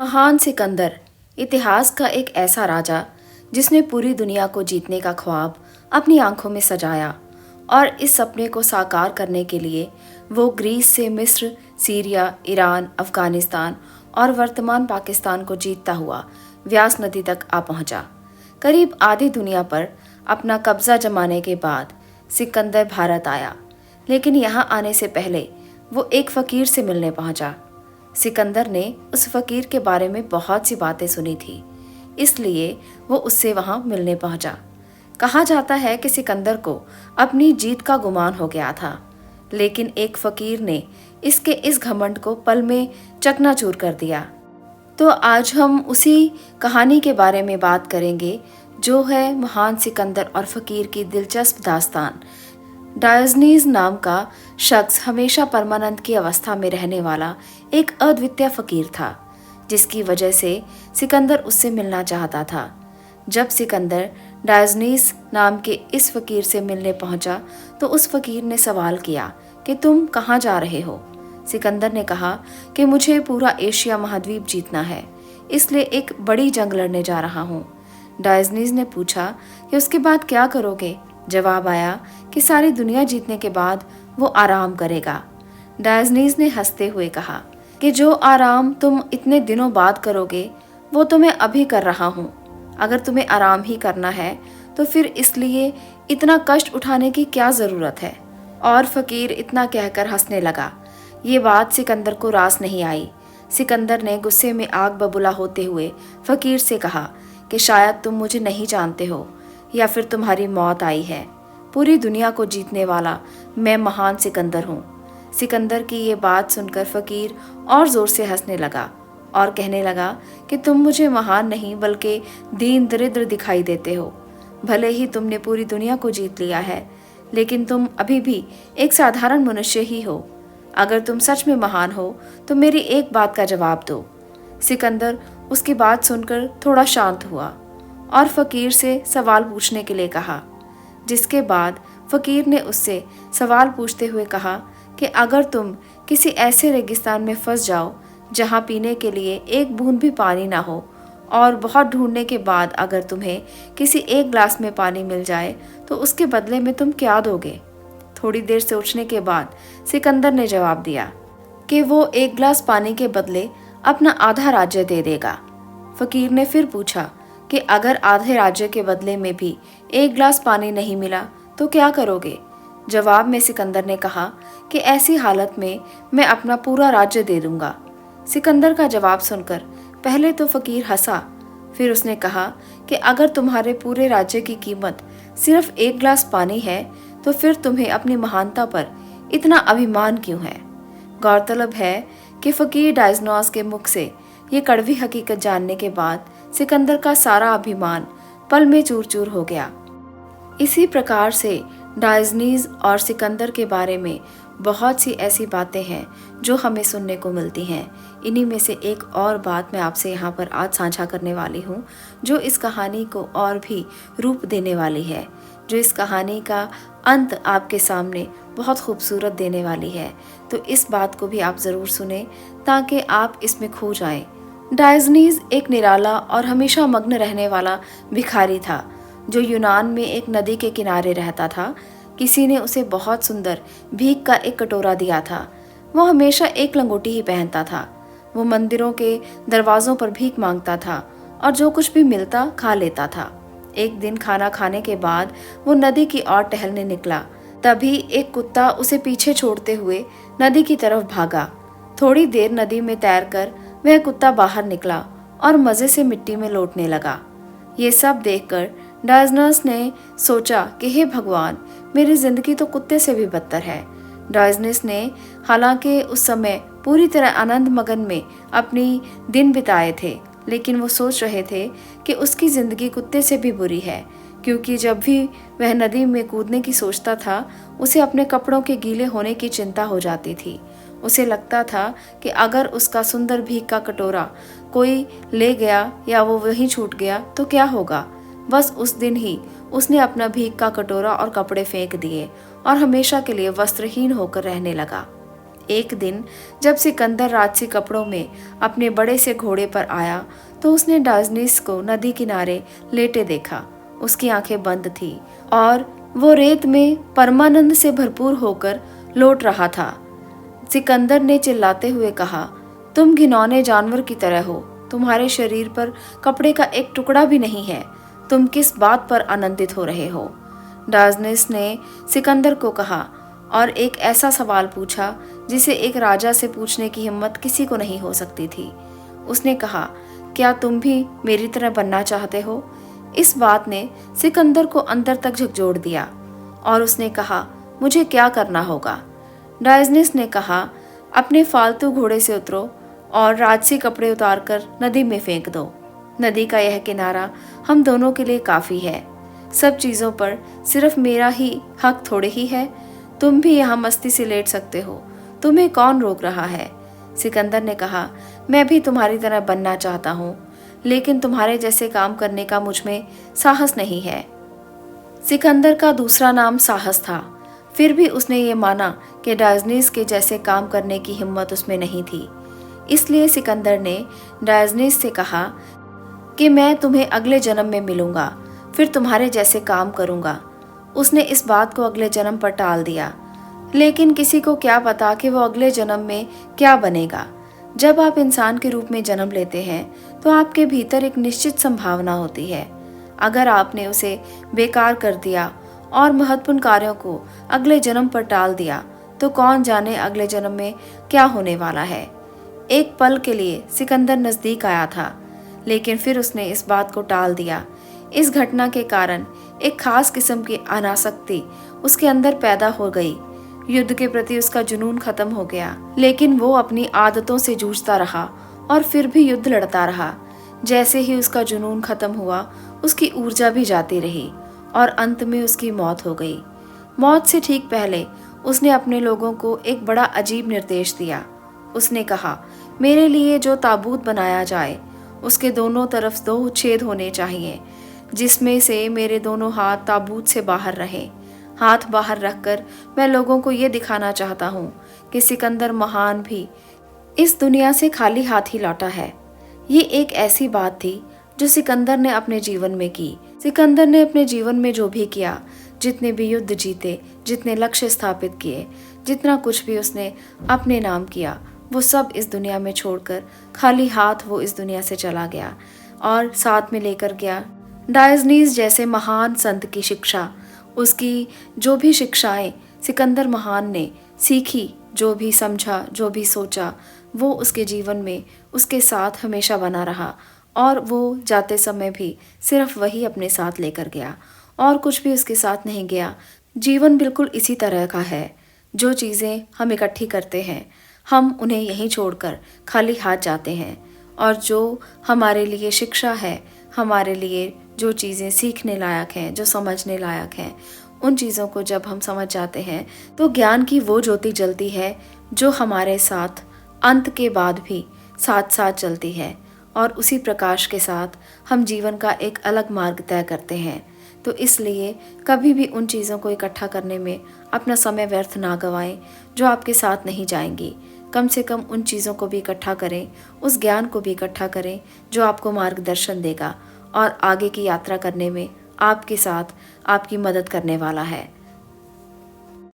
महान सिकंदर इतिहास का एक ऐसा राजा जिसने पूरी दुनिया को जीतने का ख्वाब अपनी आंखों में सजाया और इस सपने को साकार करने के लिए वो ग्रीस से मिस्र, सीरिया, ईरान, अफगानिस्तान और वर्तमान पाकिस्तान को जीतता हुआ व्यास नदी तक आ पहुंचा। करीब आधी दुनिया पर अपना कब्जा जमाने के बाद सिकंदर भारत आया, लेकिन यहाँ आने से पहले वो एक फकीर से मिलने पहुंचा। सिकंदर ने उस फकीर के बारे में बहुत सी बातें सुनी थी, इसलिए वो उससे वहां मिलने पहुंचा। कहा जाता है कि सिकंदर को अपनी जीत का गुमान हो गया था, लेकिन एक फकीर ने इसके इस घमंड को पल में चकनाचूर कर दिया। तो आज हम उसी कहानी के बारे में बात करेंगे, जो है महान सिकंदर और फकीर की दिलचस्प दास्तान। डायोजनीज नाम का शख्स हमेशा परमानंद की अवस्था में रहने वाला एक अद्वितीय फकीर था, जिसकी वजह से सिकंदर उससे मिलना चाहता था। जब सिकंदर डायोजनीज नाम के इस फकीर से मिलने पहुंचा तो उस फकीर ने सवाल किया कि तुम कहाँ जा रहे हो। सिकंदर ने कहा कि मुझे पूरा एशिया महाद्वीप जीतना है, इसलिए एक बड़ी जंग लड़ने जा रहा हूँ। डायोजनीज ने पूछा कि उसके बाद क्या करोगे। जवाब आया कि सारी दुनिया जीतने के बाद वो आराम करेगा। डायोजनीज ने हंसते हुए कहा कि जो आराम तुम इतने दिनों बाद करोगे वो तो मैं अभी कर रहा हूँ। अगर तुम्हें आराम ही करना है तो फिर इसलिए इतना कष्ट उठाने की क्या ज़रूरत है। और फकीर इतना कहकर हंसने लगा। ये बात सिकंदर को रास नहीं आई। सिकंदर ने गुस्से में आग बबूला होते हुए फकीर से कहा कि शायद तुम मुझे नहीं जानते हो या फिर तुम्हारी मौत आई है। पूरी दुनिया को जीतने वाला मैं महान सिकंदर हूँ। सिकंदर की ये बात सुनकर फकीर और जोर से हंसने लगा और कहने लगा कि तुम मुझे महान नहीं बल्कि दीन दरिद्र दिखाई देते हो। भले ही तुमने पूरी दुनिया को जीत लिया है, लेकिन तुम अभी भी एक साधारण मनुष्य ही हो। अगर तुम सच में महान हो तो मेरी एक बात का जवाब दो। सिकंदर उसकी बात सुनकर थोड़ा शांत हुआ और फकीर से सवाल पूछने के लिए कहा, जिसके बाद फकीर ने उससे सवाल पूछते हुए कहा कि अगर तुम किसी ऐसे रेगिस्तान में फंस जाओ जहां पीने के लिए एक बूंद भी पानी ना हो और बहुत ढूंढने के बाद अगर तुम्हें किसी एक ग्लास में पानी मिल जाए तो उसके बदले में तुम क्या दोगे। थोड़ी देर सोचने के बाद सिकंदर ने जवाब दिया कि वो एक ग्लास पानी के बदले अपना आधा राज्य दे देगा। फकीर ने फिर पूछा कि अगर आधे राज्य के बदले में भी एक ग्लास पानी नहीं मिला तो क्या करोगे। जवाब में सिकंदर ने कहा कि ऐसी हालत में मैं अपना पूरा राज्य दे दूंगा। सिकंदर का जवाब सुनकर पहले तो फकीर हंसा, फिर उसने कहा कि अगर तुम्हारे पूरे राज्य की कीमत सिर्फ एक ग्लास पानी है तो फिर तुम्हें अपनी महानता पर इतना अभिमान क्यों है। गौरतलब है कि फकीर डायोजनीज के मुख से ये कड़वी हकीकत जानने के बाद सिकंदर का सारा अभिमान पल में चूर चूर हो गया। इसी प्रकार से डायोजनीज और सिकंदर के बारे में बहुत सी ऐसी बातें हैं जो हमें सुनने को मिलती हैं। इन्हीं में से एक और बात मैं आपसे यहाँ पर आज साझा करने वाली हूँ, जो इस कहानी को और भी रूप देने वाली है, जो इस कहानी का अंत आपके सामने बहुत खूबसूरत देने वाली है। तो इस बात को भी आप ज़रूर सुने ताकि आप इसमें खो जाएं। डायोजनीज एक निराला और हमेशा मग्न रहने वाला भिखारी था, जो यूनान में एक नदी के किनारे रहता था। किसी ने उसे बहुत सुंदर भीख का एक कटोरा दिया था। वो हमेशा एक लंगोटी ही पहनता था। वो मंदिरों के दरवाजों पर भीख मांगता था और जो कुछ भी मिलता खा लेता था। एक दिन खाना खाने के बाद वो नदी की ओर टहलने निकला। तभी एक कुत्ता उसे पीछे छोड़ते हुए नदी की तरफ भागा। थोड़ी देर नदी में तैरकर वह कुत्ता बाहर निकला और मजे से मिट्टी में लौटने लगा। ये सब देखकर डायोजनीज ने सोचा कि हे भगवान, मेरी जिंदगी तो कुत्ते से भी बदतर है। डायोजनीज ने हालांकि उस समय पूरी तरह आनंद मगन में अपनी दिन बिताए थे, लेकिन वो सोच रहे थे कि उसकी जिंदगी कुत्ते से भी बुरी है, क्योंकि जब भी वह नदी में कूदने की सोचता था उसे अपने कपड़ों के गीले होने की चिंता हो जाती थी। उसे लगता था कि अगर उसका सुंदर भीख का कटोरा कोई ले गया या वो वहीं छूट गया तो क्या होगा। बस उस दिन ही उसने अपना भीख का कटोरा और कपड़े फेंक दिए और हमेशा के लिए वस्त्रहीन होकर रहने लगा। एक दिन जब सिकंदर राजसी कपड़ों में अपने बड़े से घोड़े पर आया तो उसने डायोजनीस को नदी किनारे लेटे देखा। उसकी आंखें बंद थी और वो रेत में परमानंद से भरपूर होकर लौट रहा था। सिकंदर ने चिल्लाते हुए कहा, तुम घिनौने जानवर की तरह हो, तुम्हारे शरीर पर कपड़े का एक टुकड़ा भी नहीं है, तुम किस बात पर आनंदित हो रहे हो? डायोजनीस ने सिकंदर को कहा और एक ऐसा सवाल पूछा जिसे एक राजा से पूछने की हिम्मत किसी को नहीं हो सकती थी। उसने कहा, क्या तुम भी मेरी तरह बनना चाहते हो? इस बात ने सिकंदर को अंदर तक झकझोर दिया और उसने कहा, मुझे क्या करना होगा? डायोजनीस ने कहा, अपने फालतू घोड़े से उतरो और राजसी कपड़े उतारकर नदी में फेंक दो। नदी का यह किनारा हम दोनों के लिए काफी है। सब चीजों पर सिर्फ मेरा ही हक थोड़े ही है। तुम भी यहाँ मस्ती से लेट सकते हो, तुम्हें कौन रोक रहा है? सिकंदर ने कहा, मैं भी तुम्हारी तरह बनना चाहता हूँ, लेकिन तुम्हारे जैसे काम करने का मुझ में साहस नहीं है। सिकंदर का दूसरा नाम साहस था। फिर भी उसने ये माना कि डायोजनीस के जैसे काम करने की हिम्मत उसमें नहीं थी। इसलिए सिकंदर ने डायोजनीस से कहा कि मैं तुम्हें अगले जन्म में मिलूंगा, फिर तुम्हारे जैसे काम करूंगा। उसने इस बात को अगले जन्म पर टाल दिया, लेकिन किसी को क्या पता कि वो अगले जन्म में क्या बनेगा। जब आप इंसान के रूप में जन्म लेते हैं तो आपके भीतर एक निश्चित संभावना होती है। अगर आपने उसे बेकार कर दिया और महत्वपूर्ण कार्यों को अगले जन्म पर टाल दिया तो कौन जाने अगले जन्म में क्या होने वाला है। एक पल के लिए सिकंदर नजदीक आया था, लेकिन फिर उसने इस बात को टाल दिया। इस घटना के कारण एक खास किस्म की अनासक्ति उसके अंदर पैदा हो गई। युद्ध के प्रति उसका जुनून खत्म हो गया, लेकिन वो अपनी आदतों से जूझता रहा और फिर भी युद्ध लड़ता रहा। जैसे ही उसका जुनून खत्म हुआ, उसकी ऊर्जा भी जाती रही और अंत में उसकी मौत हो गई। मौत से ठीक पहले उसने अपने लोगों को एक बड़ा अजीब निर्देश दिया। उसने कहा, मेरे लिए जो ताबूत बनाया जाए उसके दोनों तरफ 2 छेद होने चाहिए, जिसमें से मेरे दोनों हाथ ताबूत से बाहर रहें। हाथ बाहर रखकर मैं लोगों को ये दिखाना चाहता हूँ कि सिकंदर महान भी इस दुनिया से खाली हाथ ही लौटा है। ये एक ऐसी बात थी जो सिकंदर ने अपने जीवन में की। सिकंदर ने अपने जीवन में जो भी किया, जितने भी युद्ध जीते, जितने लक्ष्य स्थापित किए, जितना कुछ भी उसने अपने नाम किया, वो सब इस दुनिया में छोड़कर खाली हाथ वो इस दुनिया से चला गया और साथ में लेकर गया डायोजनीस जैसे महान संत की शिक्षा। उसकी जो भी शिक्षाएं सिकंदर महान ने सीखी, जो भी समझा, जो भी सोचा, वो उसके जीवन में उसके साथ हमेशा बना रहा और वो जाते समय भी सिर्फ वही अपने साथ लेकर गया और कुछ भी उसके साथ नहीं गया। जीवन बिल्कुल इसी तरह का है। जो चीज़ें हम इकट्ठी करते हैं, हम उन्हें यहीं छोड़कर खाली हाथ जाते हैं, और जो हमारे लिए शिक्षा है, हमारे लिए जो चीज़ें सीखने लायक हैं, जो समझने लायक हैं, उन चीज़ों को जब हम समझ जाते हैं तो ज्ञान की वो ज्योति जलती है जो हमारे साथ अंत के बाद भी साथ साथ चलती है, और उसी प्रकाश के साथ हम जीवन का एक अलग मार्ग तय करते हैं। तो इसलिए कभी भी उन चीज़ों को इकट्ठा करने में अपना समय व्यर्थ ना गवाएं जो आपके साथ नहीं जाएंगी। कम से कम उन चीज़ों को भी इकट्ठा करें, उस ज्ञान को भी इकट्ठा करें जो आपको मार्गदर्शन देगा और आगे की यात्रा करने में आपके साथ आपकी मदद करने वाला है।